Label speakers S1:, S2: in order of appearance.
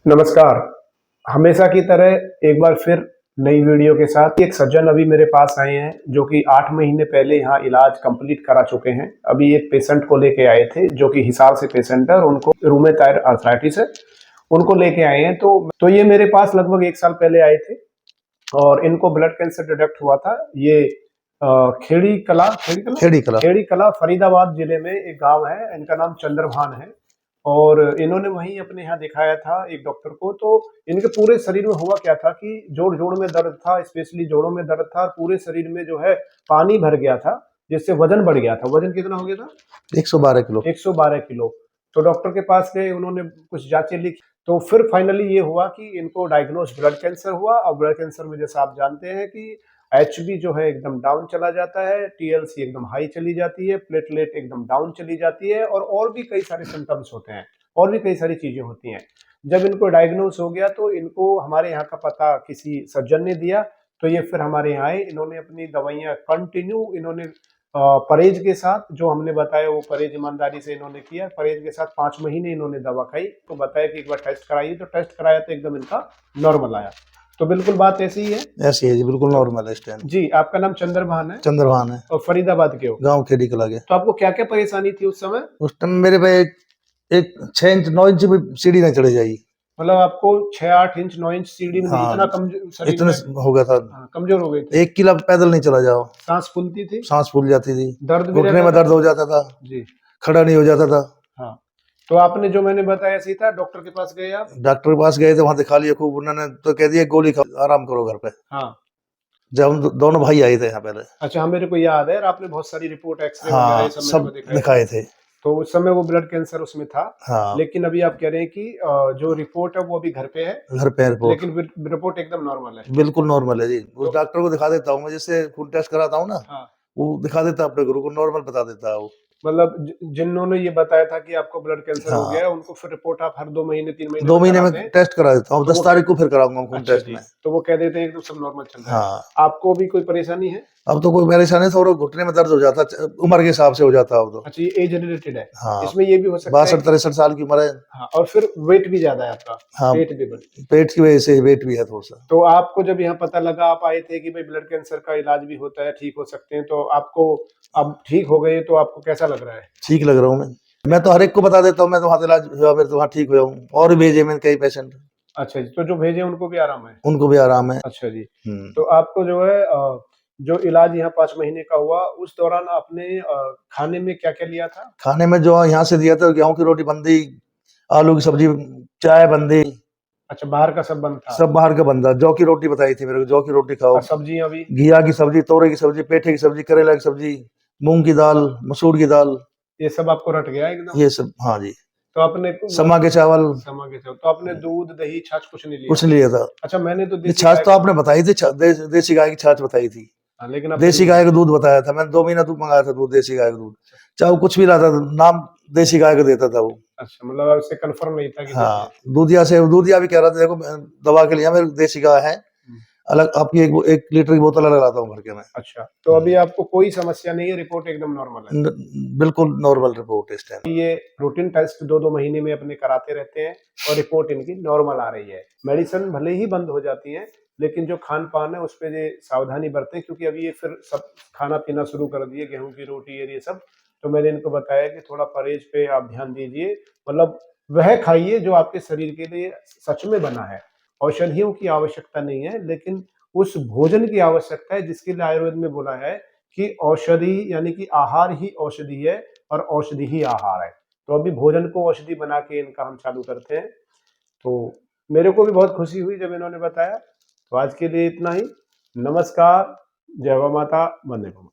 S1: नमस्कार। हमेशा की तरह एक बार फिर नई वीडियो के साथ एक सज्जन अभी मेरे पास आए हैं जो कि 8 महीने पहले यहाँ इलाज कंप्लीट करा चुके हैं। अभी एक पेशेंट को लेके आए थे जो कि हिसार से पेशेंट है और उनको रूमेटाइड आर्थराइटिस है, उनको लेके आए हैं। तो ये मेरे पास लगभग 1 साल पहले आए थे और इनको ब्लड कैंसर डिटेक्ट हुआ था। ये खेड़ी कला फरीदाबाद जिले में एक गांव है। इनका नाम चंद्रभान है और इन्होंने वहीं अपने यहाँ दिखाया था एक डॉक्टर को। तो इनके पूरे शरीर में हुआ क्या था कि जोड़ जोड़ में दर्द था, स्पेशली जोड़ों में दर्द था और पूरे शरीर में जो है पानी भर गया था, जिससे वजन बढ़ गया था। वजन कितना हो गया था?
S2: 112 किलो।
S1: 112 किलो। तो डॉक्टर के पास गए, उन्होंने कुछ जांचें लिखी, तो फिर फाइनली ये हुआ कि इनको डायग्नोस ब्लड कैंसर हुआ। और ब्लड कैंसर में जैसा आप जानते हैं कि HB जो है एकदम डाउन चला जाता है, TLC एकदम हाई चली जाती है, प्लेटलेट एकदम डाउन चली जाती है और भी कई सारे सिम्टम्स होते हैं और भी कई सारी चीजें होती हैं। जब इनको डायग्नोस हो गया तो इनको हमारे यहाँ का पता किसी सज्जन ने दिया, तो ये फिर हमारे यहाँ आए। इन्होंने अपनी दवाइयाँ कंटिन्यू इन्होंने परहेज के साथ जो हमने बताया वो परहेज ईमानदारी से इन्होंने किया। परहेज के साथ 5 महीने इन्होंने दवा खाई। तो बताया कि एक बार टेस्ट कराइए, तो टेस्ट कराया तो एकदम इनका नॉर्मल आया। तो बिल्कुल बात ऐसी ही है।
S2: ऐसी है जी, बिल्कुल नॉर्मल है इस टाइम।
S1: जी, आपका नाम चंद्रभान है?
S2: चंद्रभान है।
S1: और फरीदाबाद के हो?
S2: गांव खेड़ी कला के।
S1: तो आपको क्या क्या परेशानी थी उस समय?
S2: उस टाइम मेरे पे एक 6 इंच 9 इंच भी सीढ़ी नहीं चढ़े जाई।
S1: मतलब आपको 6-8 इंच 9 इंच सीढ़ी में इतना कमजोर
S2: इतने हो गया था।
S1: कमजोर हो गए थे।
S2: 1 किलो पैदल नहीं चला जाओ।
S1: सांस फूलती थी?
S2: सांस फूल जाती थी।
S1: दर्द भी
S2: घुटने में दर्द हो जाता था
S1: जी।
S2: खड़ा नहीं हो जाता था।
S1: हाँ, तो आपने जो मैंने बताया सही था। डॉक्टर के पास गए आप?
S2: डॉक्टर के पास गए थे, वहां दिखा लिया खूब। उन्होंने तो कह दिया गोली खाओ, आराम करो घर पे।
S1: हाँ,
S2: जब हम दोनों भाई आए थे यहाँ पहले।
S1: अच्छा, हाँ मेरे को याद है। आपने बहुत सारी रिपोर्ट एक्सरे
S2: हाँ,
S1: वगैरह
S2: सब दिखाए थे।
S1: तो उस समय वो ब्लड कैंसर उसमें था।
S2: हाँ,
S1: लेकिन अभी आप कह रहे हैं कि जो रिपोर्ट है वो अभी घर पे है।
S2: घर पे रिपोर्ट
S1: लेकिन रिपोर्ट एकदम नॉर्मल है।
S2: बिल्कुल नॉर्मल है जी। उस डॉक्टर को दिखा देता हूँ मैं, जिससे खून टेस्ट कराता हूँ ना।
S1: हाँ,
S2: वो दिखा देता है अपने गुरु को, नॉर्मल बता देता है वो।
S1: मतलब जिन्होंने ये बताया था कि आपको ब्लड कैंसर हो गया है,
S2: हाँ,
S1: उनको फिर रिपोर्ट आप हर 2 महीने 3 महीने
S2: 2
S1: में
S2: महीने में
S1: कराते हैं।
S2: टेस्ट करा देता हूँ।
S1: तो
S2: 10
S1: वो
S2: तारीख को फिर कराऊंगा खून
S1: अच्छा
S2: टेस्ट
S1: जी,
S2: में।
S1: तो वो कह देते हैं एकदम सब नॉर्मल चल रहा है।
S2: हाँ,
S1: आपको भी कोई परेशानी है?
S2: अब तो कोई परेशानी थोड़ा घुटने में दर्द हो जाता है, उम्र के हिसाब से हो जाता है अब तो।
S1: अच्छा, ये एज रिलेटेड है?
S2: हाँ,
S1: इसमें ये भी हो सकता है
S2: 62-63 साल की उम्र है।
S1: हाँ, और फिर वेट भी ज्यादा है आपका?
S2: हाँ,
S1: पेट भी बड़ा।
S2: पेट की वजह से वेट भी है थोड़ा सा।
S1: तो आपको जब यहाँ पता लगा, आप आए थे कि भाई ब्लड कैंसर का इलाज भी होता है, ठीक हो सकते हैं, तो आपको अब ठीक हो गए, तो आपको कैसा लग रहा है?
S2: ठीक लग रहा हूँ मैं तो हर एक को बता देता हूँ, मैं तो वहाँ इलाज हुआ, मेरे तो वहाँ ठीक हुआ हूँ। और भी भेजे मैंने कई पेशेंट।
S1: अच्छा जी, तो जो भेजे उनको भी आराम है?
S2: उनको भी आराम है।
S1: अच्छा जी। तो आपको जो है जो इलाज यहाँ 5 महीने का हुआ, उस दौरान आपने खाने में क्या-क्या लिया था?
S2: खाने में जो यहाँ से दिया था, गेहूं की रोटी बंदी, आलू की सब्जी, चाय बंदी।
S1: अच्छा, बाहर का सब बंद था?
S2: सब बाहर का बंदा। जौ की रोटी बताई थी मेरे को, जौ की रोटी खाओ।
S1: और सब्जियां भी?
S2: घिया की सब्जी, तोरई की सब्जी, पेठे की सब्जी, करेला की सब्जी, मूंग की दाल, मसूर की दाल,
S1: ये सब आपको रट गया एकदम?
S2: ये सब। हाँ जी।
S1: तो आपने
S2: समा के चावल।
S1: तो आपने दूध, दही, छाछ कुछ नहीं लिया?
S2: कुछ नहीं लिया था।
S1: अच्छा, मैंने तो देसी
S2: छाछ
S1: गाय
S2: तो आपने बताई थी, देसी गाय की छाछ बताई थी।
S1: लेकिन आपने
S2: देसी गाय का दूध बताया था मैंने। 2 महीना दूध मंगाया था, दूध देसी गाय का दूध। चाहे वो कुछ भी लाता था, नाम देसी गाय का देता था वो।
S1: अच्छा, मतलब उससे कंफर्म नहीं था कि
S2: हाँ, दूधिया भी कह रहा था देखो दवा के लिए मेरे देसी गाय है, अलग आपकी 1 लीटर की बोतल अलग लाता हूँ भर के मैं।
S1: अच्छा, तो अभी आपको कोई समस्या नहीं है? रिपोर्ट एकदम नॉर्मल है?
S2: बिल्कुल नॉर्मल रिपोर्ट इस टाइम।
S1: ये रूटीन टेस्ट 2-2 महीने में अपने कराते रहते हैं और रिपोर्ट इनकी नॉर्मल आ रही है। मेडिसिन भले ही बंद हो जाती है, लेकिन जो खान-पान है उस पे ये सावधानी बरतें, क्योंकि अभी ये फिर सब खाना-पीना शुरू कर दिए, गेहूँ की रोटी और ये सब। तो मैंने इनको बताया कि थोड़ा परहेज पे आप ध्यान दीजिए, मतलब वह खाइए जो आपके शरीर के लिए सच में बना है। औषधियों की आवश्यकता नहीं है, लेकिन उस भोजन की आवश्यकता है जिसके लिए आयुर्वेद में बोला है कि औषधि, यानी कि आहार ही औषधि है और औषधि ही आहार है। तो अभी भोजन को औषधि बना के इनका हम चालू करते हैं। तो मेरे को भी बहुत खुशी हुई जब इन्होंने बताया। तो आज के लिए इतना ही। नमस्कार, जय गौ माता, वंदे मातरम।